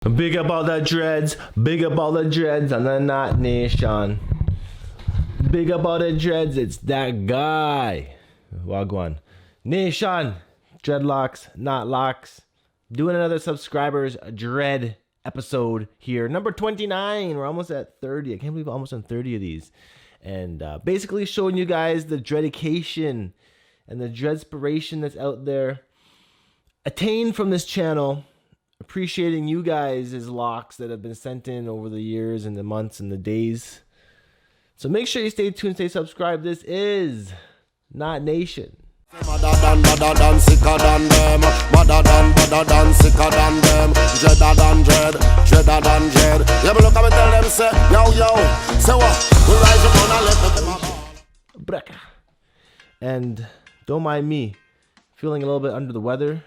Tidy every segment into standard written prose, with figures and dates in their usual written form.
Big up all the dreads, big up all the dreads on the Knot Nation. Big up all the dreads, it's that guy. Wagwan. Nation, dreadlocks, not locks. Doing another subscribers dread episode here. Number 29, we're almost at 30. I can't believe I'm almost on 30 of these. And basically showing you guys the dreadication and the dreadspiration that's out there. Attained from this channel. Appreciating you guys as locks that have been sent in over the years and the months and the days. So make sure you stay tuned, stay subscribed. This is Knot Nation. Madder than sicker than them. Madder than sicker than them. Dreader than dread, dreader than dread. Yeah, but look at me tell them say, yo, say what? We rise up on a left. Braka. And don't mind me, feeling a little bit under the weather.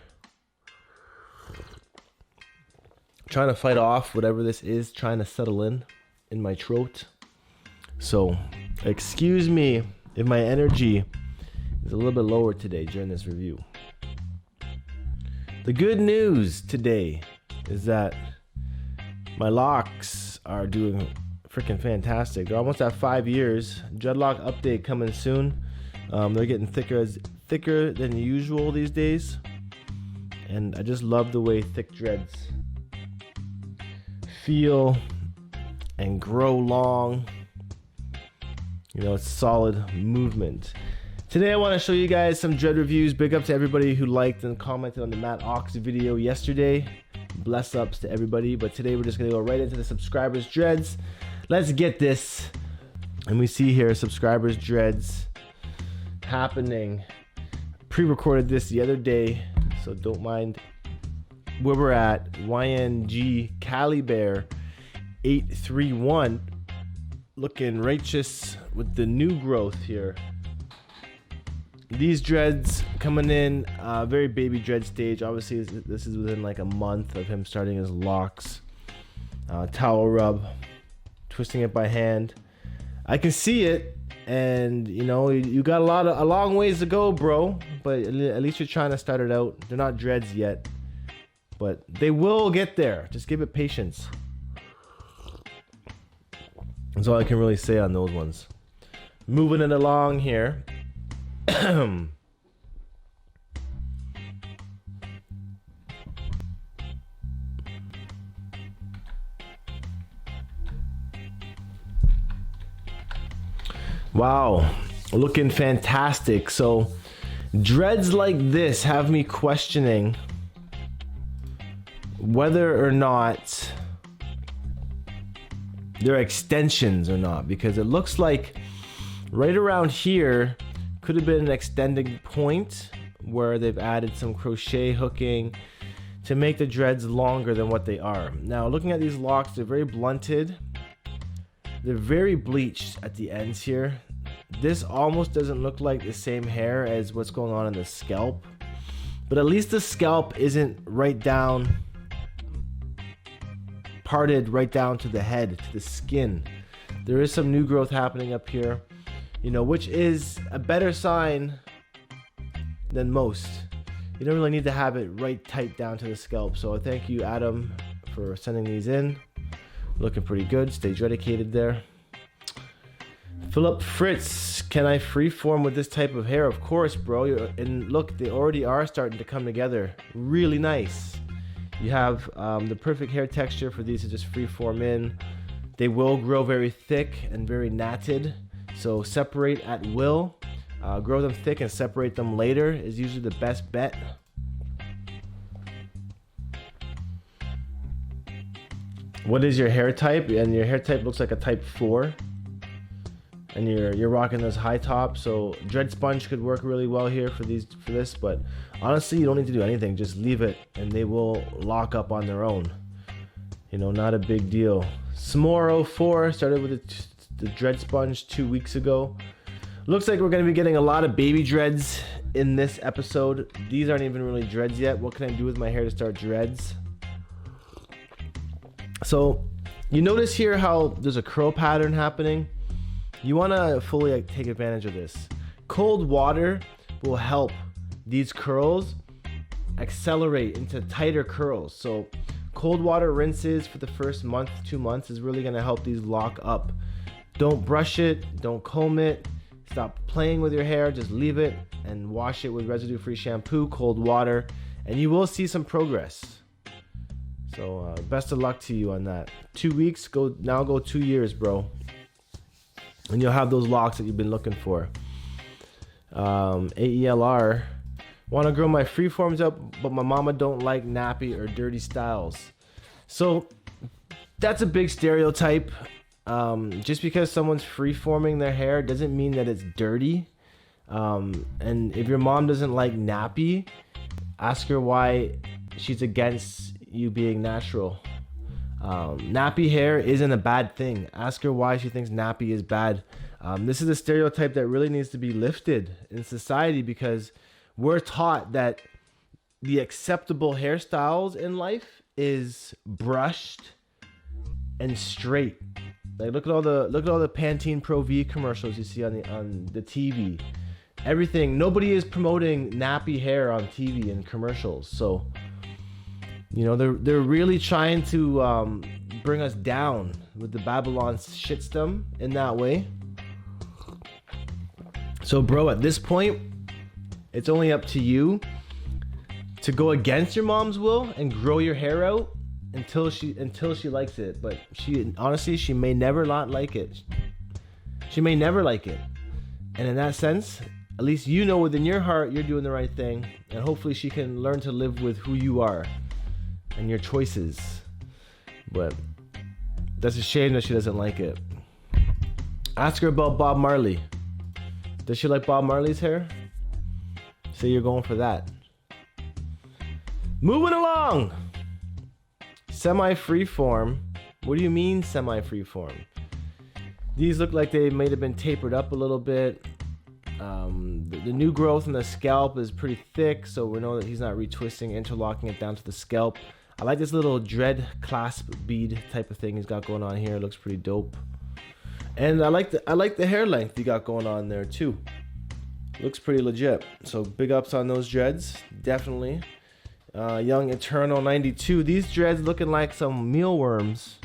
Trying to fight off whatever this is trying to settle in my throat. So excuse me if my energy is a little bit lower today during this review. The good news today is that my locks are doing freaking fantastic. They're almost at 5 years. Dreadlock update coming soon. They're getting thicker than usual these days, and I just love the way thick dreads feel and grow long. You know, it's solid movement. Today I want to show you guys some dread reviews. Big up to everybody who liked and commented on the LOCS video yesterday. Bless ups to everybody. But today we're just going to go right into the subscribers dreads. Let's get this. And we see here subscribers dreads happening. Pre-recorded this the other day, so don't mind where we're at. YNG Caliber 831 looking righteous with the new growth here. These dreads coming in very baby dread stage. Obviously this is within like a month of him starting his locks. Towel rub, twisting it by hand. I can see it, and you know you got a long ways to go, bro, but at least you're trying to start it out. They're not dreads yet, but they will get there. Just give it patience. That's all I can really say on those ones. Moving it along here. Wow, looking fantastic. So dreads like this have me questioning whether or not they're extensions or not, because it looks like right around here could have been an extending point where they've added some crochet hooking to make the dreads longer than what they are. Now looking at these locks, they're very blunted. They're very bleached at the ends here. This almost doesn't look like the same hair as what's going on in the scalp, but at least the scalp isn't right down, parted right down to the head, to the skin. There is some new growth happening up here, you know, which is a better sign than most. You don't really need to have it right tight down to the scalp. So thank you, Adam, for sending these in. Looking pretty good. Stay dedicated there. Philip Fritz, can I freeform with this type of hair? Of course, bro. And look, they already are starting to come together. Really nice. You have the perfect hair texture for these to just freeform in. They will grow very thick and very knotted. So separate at will. Grow them thick and separate them later is usually the best bet. What is your hair type? And your hair type looks like a type 4. And you're rocking those high tops, so dread sponge could work really well here for this. But honestly, you don't need to do anything. Just leave it, and they will lock up on their own. You know, not a big deal. S'more04 started with the dread sponge 2 weeks ago. Looks like we're going to be getting a lot of baby dreads in this episode. These aren't even really dreads yet. What can I do with my hair to start dreads? So you notice here how there's a curl pattern happening. You want to fully take advantage of this. Cold water will help these curls accelerate into tighter curls. So cold water rinses for the first month, 2 months is really gonna help these lock up. Don't brush it, don't comb it, stop playing with your hair, just leave it and wash it with residue-free shampoo, cold water, and you will see some progress. So best of luck to you on that. 2 weeks, go 2 years, bro. And you'll have those locks that you've been looking for. AELR, want to grow my freeforms up, but my mama don't like nappy or dirty styles. So that's a big stereotype. Just because someone's freeforming their hair doesn't mean that it's dirty. And if your mom doesn't like nappy, ask her why she's against you being natural. Nappy hair isn't a bad thing. Ask her why she thinks nappy is bad. This is a stereotype that really needs to be lifted in society, because we're taught that the acceptable hairstyles in life is brushed and straight. Like look at all the Pantene Pro V commercials you see on the TV. Everything. Nobody is promoting nappy hair on TV and commercials. So you know, they're really trying to bring us down with the Babylon shitstorm in that way. So bro, at this point, it's only up to you to go against your mom's will and grow your hair out until she likes it. But she may never not like it. She may never like it. And in that sense, at least you know within your heart you're doing the right thing, and hopefully she can learn to live with who you are and your choices. But that's a shame that she doesn't like it. Ask her about Bob Marley. Does she like Bob Marley's hair? Say you're going for that. Moving along. Semi-freeform. What do you mean semi-freeform? These look like they might have been tapered up a little bit. The new growth in the scalp is pretty thick, so we know that he's not retwisting, interlocking it down to the scalp. I like this little dread clasp bead type of thing he's got going on here. It looks pretty dope. And I like the hair length he got going on there too. Looks pretty legit. So big ups on those dreads, definitely. Young Eternal 92. These dreads looking like some mealworms,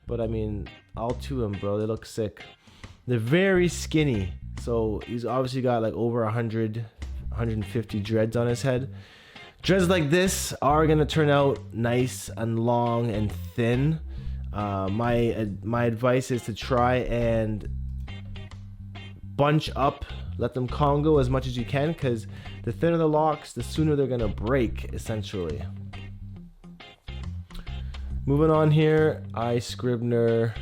but I mean, all to them, bro. They look sick. They're very skinny. So he's obviously got like over 100, 150 dreads on his head. Dreads like this are gonna turn out nice and long and thin. My advice is to try and bunch up, let them Congo as much as you can, because the thinner the locks, the sooner they're gonna break, essentially. Moving on here, Scribner.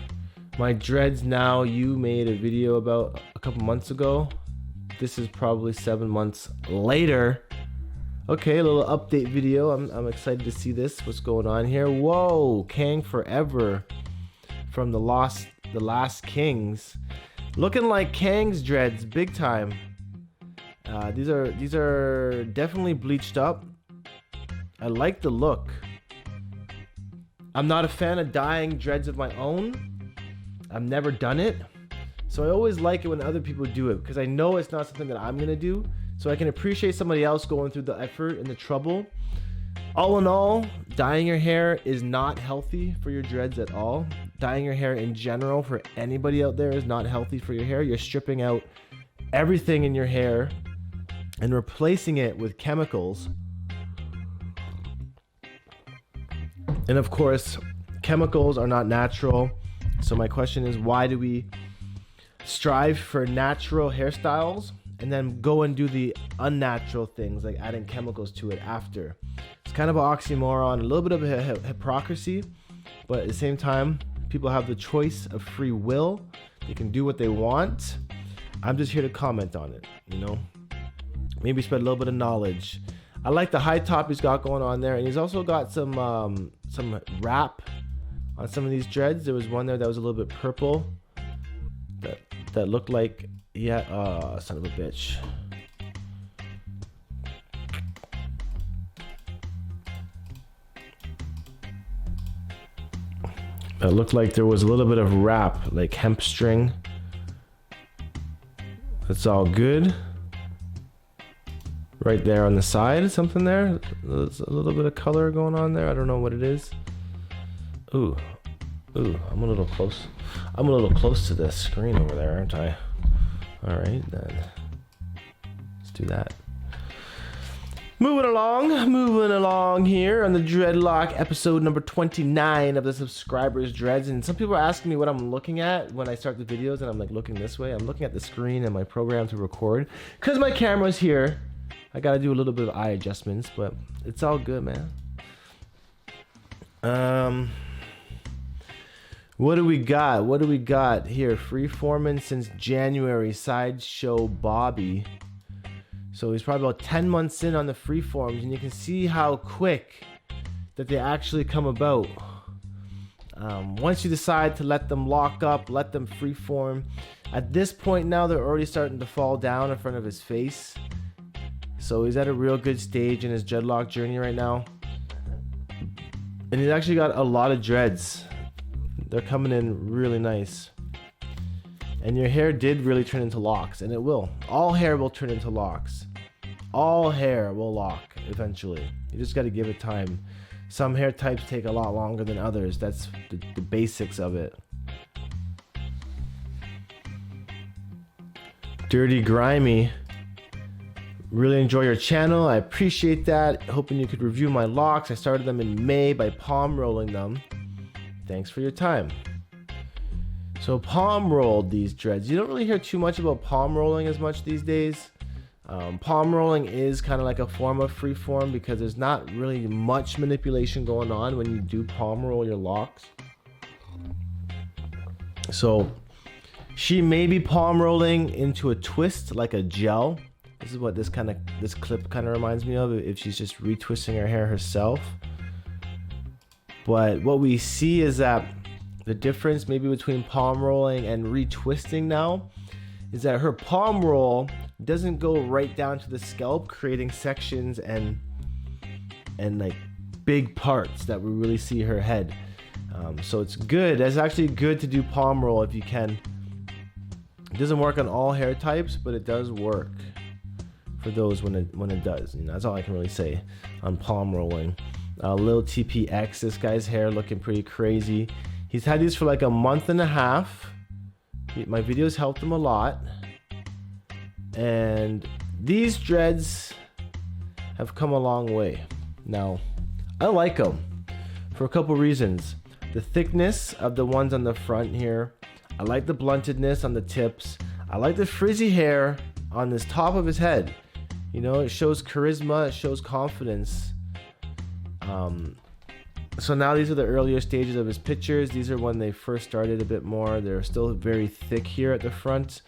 My dreads now, you made a video about a couple months ago. This is probably 7 months later. Okay, a little update video. I'm excited to see this. What's going on here? Whoa, Kang Forever from the Last Kings. Looking like Kang's dreads, big time. These are definitely bleached up. I like the look. I'm not a fan of dyeing dreads of my own. I've never done it. So I always like it when other people do it, because I know it's not something that I'm gonna do. So I can appreciate somebody else going through the effort and the trouble. All in all, dyeing your hair is not healthy for your dreads at all. Dyeing your hair in general for anybody out there is not healthy for your hair. You're stripping out everything in your hair and replacing it with chemicals. And of course, chemicals are not natural. So my question is, why do we strive for natural hairstyles and then go and do the unnatural things like adding chemicals to it after? It's kind of an oxymoron, a little bit of a hypocrisy, but at the same time, people have the choice of free will. They can do what they want. I'm just here to comment on it, you know? Maybe spread a little bit of knowledge. I like the high top he's got going on there, and he's also got some wrap on some of these dreads. There was one there that was a little bit purple that looked like, yeah, son of a bitch. It looked like there was a little bit of wrap, like hemp string. That's all good. Right there on the side, something there. There's a little bit of color going on there. I don't know what it is. Ooh, I'm a little close. I'm a little close to the screen over there, aren't I? All right, then. Let's do that. Moving along here on the Dreadlock episode number 29 of the Subscribers Dreads. And some people are asking me what I'm looking at when I start the videos, and I'm like looking this way. I'm looking at the screen and my program to record because my camera's here. I gotta do a little bit of eye adjustments, but it's all good, man. What do we got? What do we got here? Freeforming since January, Sideshow Bobby. So he's probably about 10 months in on the freeforms, and you can see how quick that they actually come about. Once you decide to let them lock up, let them freeform. At this point now, they're already starting to fall down in front of his face. So he's at a real good stage in his dreadlock journey right now. And he's actually got a lot of dreads. They're coming in really nice. And your hair did really turn into locks, and it will. All hair will turn into locks. All hair will lock eventually. You just got to give it time. Some hair types take a lot longer than others. That's the basics of it. Dirty Grimy. Really enjoy your channel. I appreciate that. Hoping you could review my locks. I started them in May by palm rolling them. Thanks for your time. So palm rolled these dreads. You don't really hear too much about palm rolling as much these days. Palm rolling is kind of like a form of freeform because there's not really much manipulation going on when you do palm roll your locks. So she may be palm rolling into a twist like a gel. This is what this clip kind of reminds me of, if she's just retwisting her hair herself. But what we see is that the difference maybe between palm rolling and retwisting now is that her palm roll doesn't go right down to the scalp, creating sections and like big parts that we really see her head. So it's good. It's actually good to do palm roll if you can. It doesn't work on all hair types, but it does work for those when it does. You know, that's all I can really say on palm rolling. Lil TPX, this guy's hair looking pretty crazy. He's had these for like a month and a half. My videos helped him a lot. And these dreads have come a long way. Now, I like them for a couple reasons. The thickness of the ones on the front here. I like the bluntedness on the tips. I like the frizzy hair on this top of his head. You know, it shows charisma, it shows confidence. So now these are the earlier stages of his pictures. These are when they first started a bit more. They're still very thick here at the front.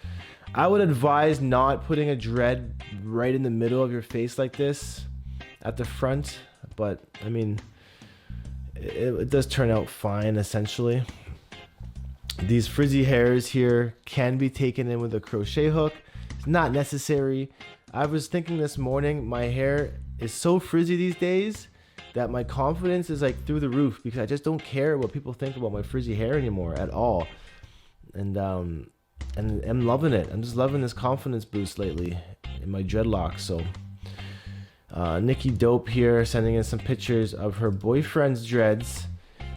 I would advise not putting a dread right in the middle of your face like this at the front. But, I mean, it does turn out fine, essentially. These frizzy hairs here can be taken in with a crochet hook. It's not necessary. I was thinking this morning, my hair is so frizzy these days that my confidence is like through the roof because I just don't care what people think about my frizzy hair anymore at all. And I'm loving it. I'm just loving this confidence boost lately in my dreadlocks. So Nikki Dope here sending in some pictures of her boyfriend's dreads.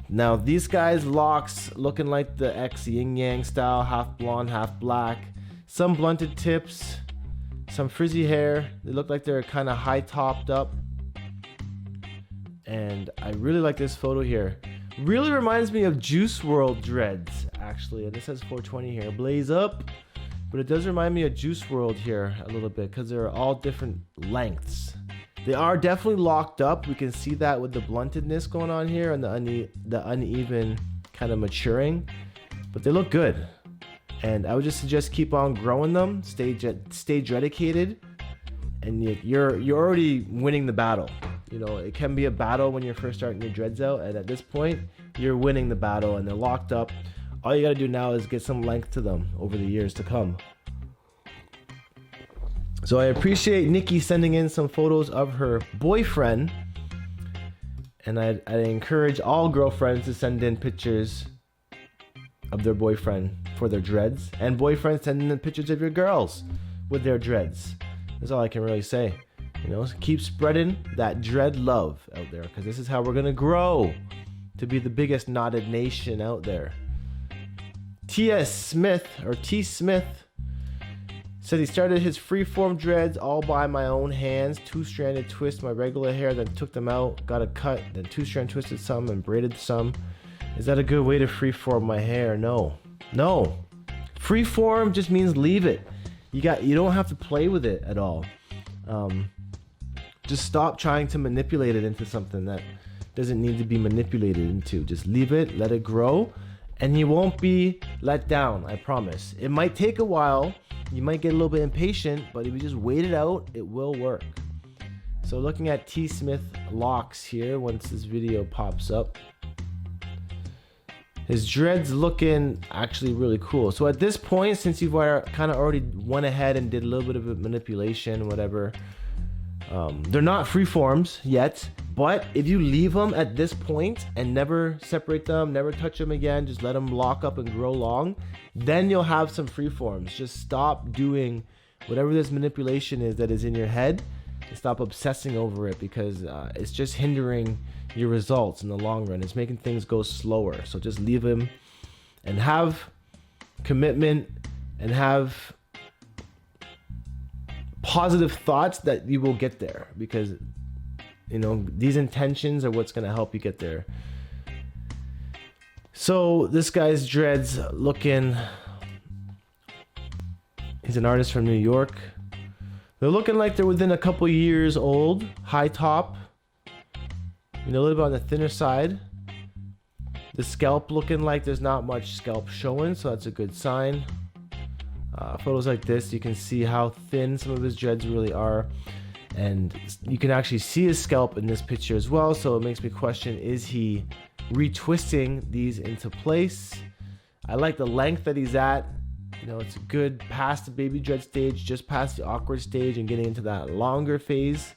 Now these guys' locks looking like the X yin yang style, half blonde, half black. Some blunted tips, some frizzy hair. They look like they're kind of high topped up. And I really like this photo here. Really reminds me of Juice WRLD dreads, actually. And this says 420 here. Blaze up. But it does remind me of Juice WRLD here a little bit because they're all different lengths. They are definitely locked up. We can see that with the bluntedness going on here and the uneven kind of maturing. But they look good. And I would just suggest keep on growing them. Stay dedicated. And you're already winning the battle. You know, it can be a battle when you're first starting your dreads out, and at this point, you're winning the battle and they're locked up. All you gotta do now is get some length to them over the years to come. So I appreciate Nikki sending in some photos of her boyfriend, and I encourage all girlfriends to send in pictures of their boyfriend for their dreads, and boyfriends sending in pictures of your girls with their dreads. That's all I can really say. You know, keep spreading that dread love out there because this is how we're gonna grow. to be the biggest knotted nation out there. T.S. Smith, or T. Smith, said he started his freeform dreads all by my own hands. 2-stranded twist my regular hair, then took them out, got a cut, then 2-strand twisted some and braided some. Is that a good way to freeform my hair? No. No. Freeform just means leave it. You don't have to play with it at all. Just stop trying to manipulate it into something that doesn't need to be manipulated into. Just leave it, let it grow, and you won't be let down, I promise. It might take a while. You might get a little bit impatient, but if you just wait it out, it will work. So looking at T. Smith LOCS here, once this video pops up, his dreads looking actually really cool. So at this point, since you've kind of already went ahead and did a little bit of a manipulation, whatever, they're not freeforms yet, but if you leave them at this point and never separate them, never touch them again, just let them lock up and grow long, then you'll have some freeforms. Just stop doing whatever this manipulation is that is in your head, and stop obsessing over it, because it's just hindering your results in the long run. It's making things go slower. So just leave them and have commitment and have positive thoughts that you will get there, because these intentions are what's going to help you get there. So this guy's dreads looking, he's an artist from New York. They're looking like they're within a couple years old. High top, a little bit on the thinner side. The scalp looking like there's not much scalp showing, so that's a good sign. Photos like this, you can see how thin some of his dreads really are, and you can actually see his scalp in this picture as well. So it makes me question, is he retwisting these into place? I like the length that he's at. It's good past the baby dread stage, just past the awkward stage, and getting into that longer phase.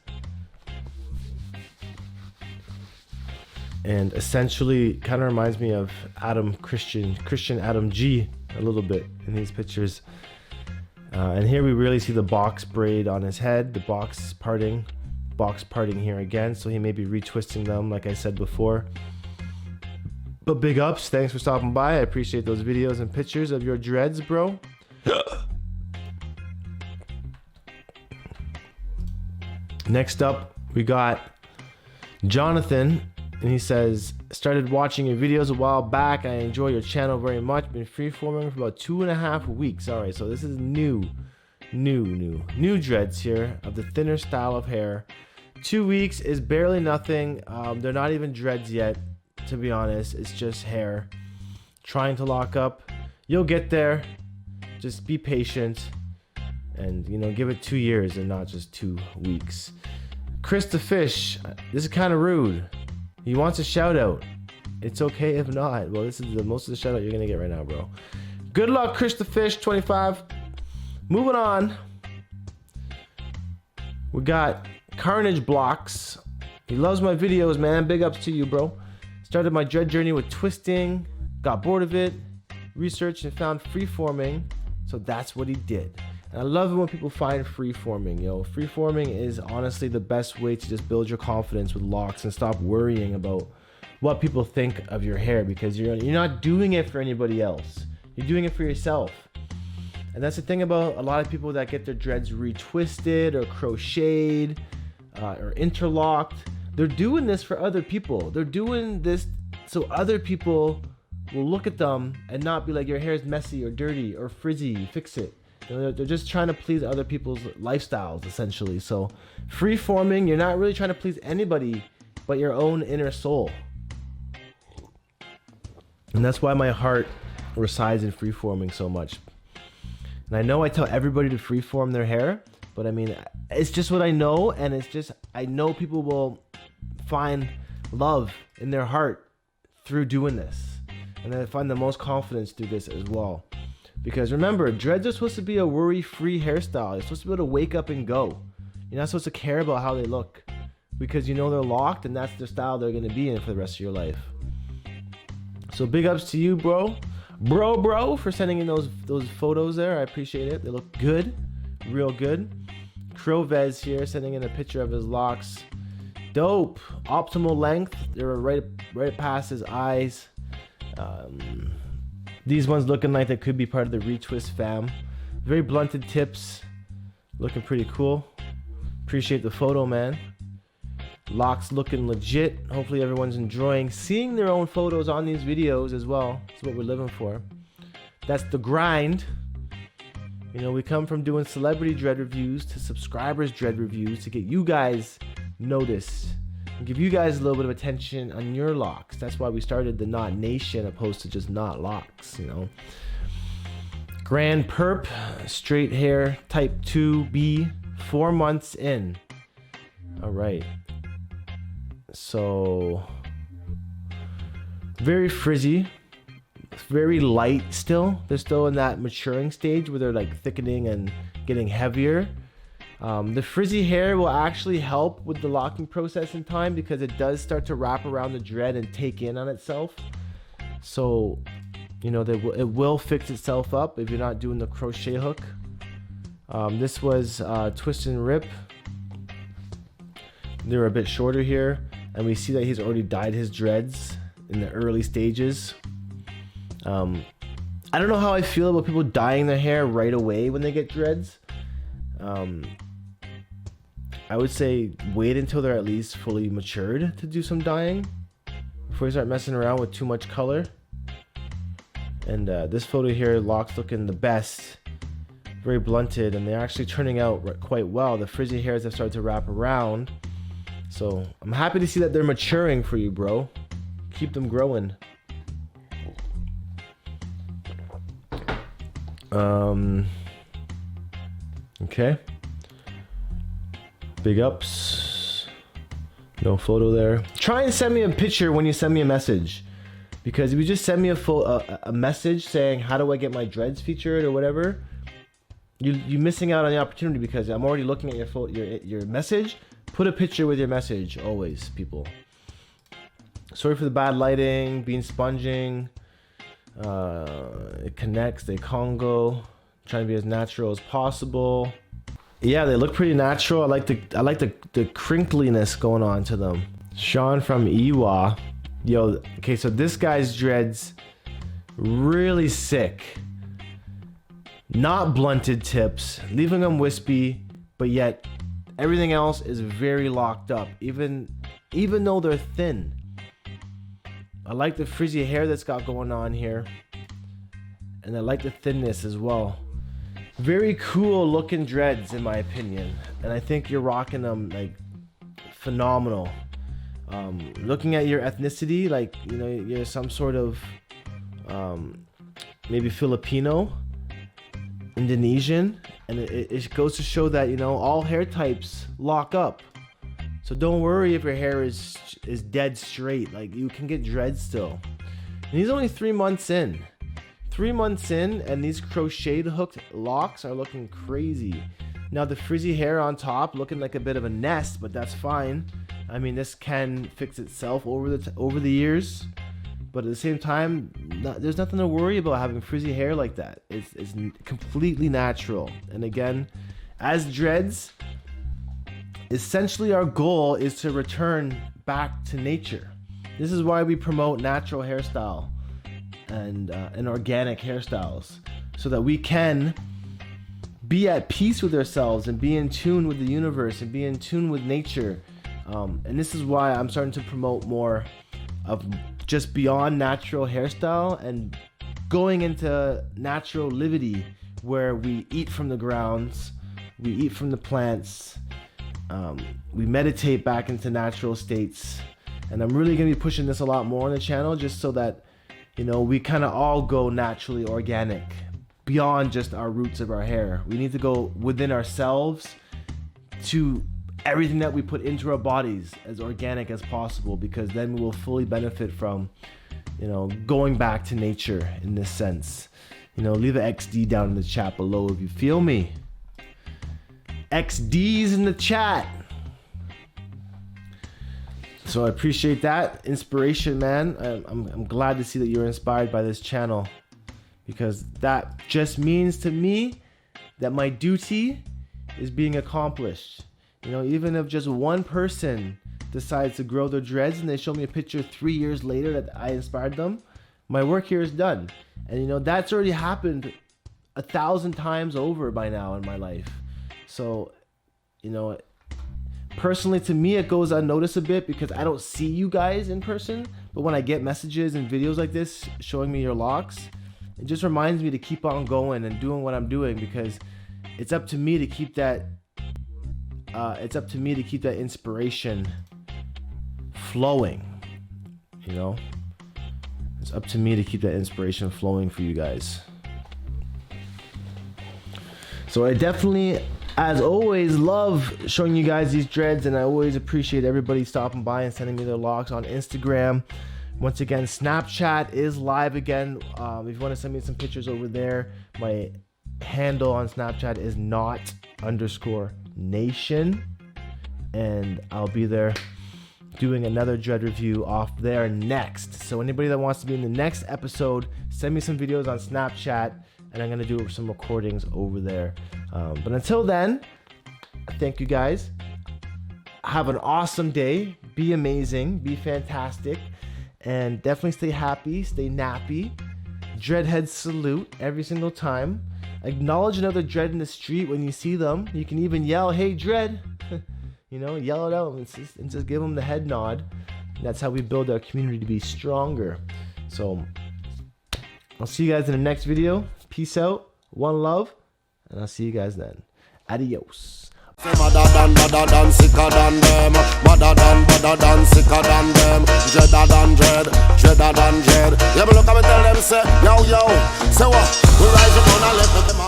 And essentially kind of reminds me of Christian Adam G a little bit in these pictures. And here we really see the box braid on his head, the box parting here again. So he may be retwisting them, like I said before. But big ups, thanks for stopping by. I appreciate those videos and pictures of your dreads, bro. Next up, we got Jonathan. And he says, started watching your videos a while back. I enjoy your channel very much. Been freeforming for about 2.5 weeks. All right, so this is new dreads here of the thinner style of hair. 2 weeks is barely nothing. They're not even dreads yet, to be honest. It's just hair trying to lock up. You'll get there. Just be patient, and give it 2 years and not just 2 weeks. Chris the Fish, this is kind of rude. He wants a shout out. It's okay if not. Well, this is the most of the shout out you're gonna get right now, bro. Good luck, Chris the Fish 25. Moving on. We got Carnage Blocks. He loves my videos, man. Big ups to you, bro. Started my dread journey with twisting, got bored of it, researched and found freeforming. So that's what he did. And I love it when people find freeforming. Freeforming is honestly the best way to just build your confidence with locks and stop worrying about what people think of your hair, because you're not doing it for anybody else. You're doing it for yourself. And that's the thing about a lot of people that get their dreads retwisted or crocheted or interlocked. They're doing this for other people. They're doing this so other people will look at them and not be like, your hair is messy or dirty or frizzy, fix it. They're just trying to please other people's lifestyles, essentially. So freeforming, you're not really trying to please anybody but your own inner soul. And that's why my heart resides in freeforming so much. And I know I tell everybody to freeform their hair, but I mean, it's just what I know, and it's just, I know people will find love in their heart through doing this. And I find the most confidence through this as well. Because remember, dreads are supposed to be a worry-free hairstyle. You're supposed to be able to wake up and go. You're not supposed to care about how they look, because they're locked and that's the style they're going to be in for the rest of your life. So big ups to you, bro, for sending in those photos there. I appreciate it. They look good, real good. Crovez here sending in a picture of his locks. Dope. Optimal length. They're right past his eyes. These ones looking like they could be part of the retwist fam. Very blunted tips. Looking pretty cool. Appreciate the photo, man. LOCS looking legit. Hopefully everyone's enjoying seeing their own photos on these videos as well. That's what we're living for. That's the grind. You know, we come from doing celebrity dread reviews to subscribers dread reviews to get you guys noticed and give you guys a little bit of attention on your LOCS. That's why we started the Not Nation opposed to just Not LOCS, you know. Grand Perp, straight hair, type 2B, 4 months in. All right. So, very frizzy, very light still. They're still in that maturing stage where they're like thickening and getting heavier. The frizzy hair will actually help with the locking process in time because it does start to wrap around the dread and take in on itself. So, you know, it will fix itself up if you're not doing the crochet hook. This was twist and rip. They're a bit shorter here, and we see that he's already dyed his dreads in the early stages. I don't know how I feel about people dyeing their hair right away when they get dreads. I would say wait until they're at least fully matured to do some dyeing before you start messing around with too much color. And this photo here, LOCS looking the best, very blunted, and they're actually turning out quite well. The frizzy hairs have started to wrap around, so I'm happy to see that they're maturing for you, bro. Keep them growing. Okay. Big ups. No photo there. Try and send me a picture when you send me a message, because if you just send me a message saying how do I get my dreads featured or whatever, you're missing out on the opportunity because I'm already looking at your message. Put a picture with your message always, people. Sorry for the bad lighting, being sponging. It connects, they Congo. Trying to be as natural as possible. Yeah, they look pretty natural. I like the crinkliness going on to them. Sean from Iwa. Yo, okay, so this guy's dreads really sick. Not blunted tips, leaving them wispy, but yet everything else is very locked up, even though they're thin. I like the frizzy hair that's got going on here, and I like the thinness as well. Very cool looking dreads in my opinion, and I think you're rocking them like phenomenal. Looking at your ethnicity, like, you know, you're some sort of maybe Filipino, Indonesian, and it goes to show that, you know, all hair types lock up. So don't worry if your hair is dead straight. Like, you can get dreads still. And he's only 3 months in. 3 months in, and these crocheted hooked LOCS are looking crazy. Now the frizzy hair on top looking like a bit of a nest, but that's fine. I mean, this can fix itself over the years, but at the same time, there's nothing to worry about having frizzy hair like that. It's completely natural. And again, as dreads, essentially our goal is to return back to nature. This is why we promote natural hairstyle and organic hairstyles, so that we can be at peace with ourselves and be in tune with the universe and be in tune with nature. And this is why I'm starting to promote more of just beyond natural hairstyle and going into natural livity, where we eat from the grounds, we eat from the plants, we meditate back into natural states. And I'm really going to be pushing this a lot more on the channel, just so that, you know, we kind of all go naturally organic beyond just our roots of our hair. We need to go within ourselves to everything that we put into our bodies as organic as possible, because then we will fully benefit from, you know, going back to nature in this sense. You know, leave an XD down in the chat below if you feel me. XD's in the chat. So I appreciate that inspiration, man. I'm glad to see that you're inspired by this channel, because that just means to me that my duty is being accomplished. You know, even if just one person decides to grow their dreads and they show me a picture 3 years later that I inspired them, my work here is done. And you know, that's already happened 1,000 times over by now in my life. So, you know, personally to me it goes unnoticed a bit because I don't see you guys in person, but when I get messages and videos like this showing me your locks, it just reminds me to keep on going and doing what I'm doing, because it's up to me to keep that inspiration flowing. You know, it's up to me to keep that inspiration flowing for you guys. So I definitely, as always, love showing you guys these dreads, and I always appreciate everybody stopping by and sending me their locks on Instagram. Once again, Snapchat is live again. If you want to send me some pictures over there, my handle on Snapchat is not_nation, and I'll be there doing another dread review off there next. So anybody that wants to be in the next episode, send me some videos on Snapchat, and I'm gonna do some recordings over there. But until then, thank you guys. Have an awesome day. Be amazing. Be fantastic. And definitely stay happy. Stay nappy. Dreadheads salute every single time. Acknowledge another dread in the street when you see them. You can even yell, "Hey, dread." You know, yell it out and just give them the head nod. That's how we build our community to be stronger. So I'll see you guys in the next video. Peace out. One love. And I'll see you guys then. Adios. Madder than, sicker than them. Madder than, sicker than them. Dreader than dread, dreader than dread. Yeah, but look at me tell them, say, yo, say what? We rise up on a left.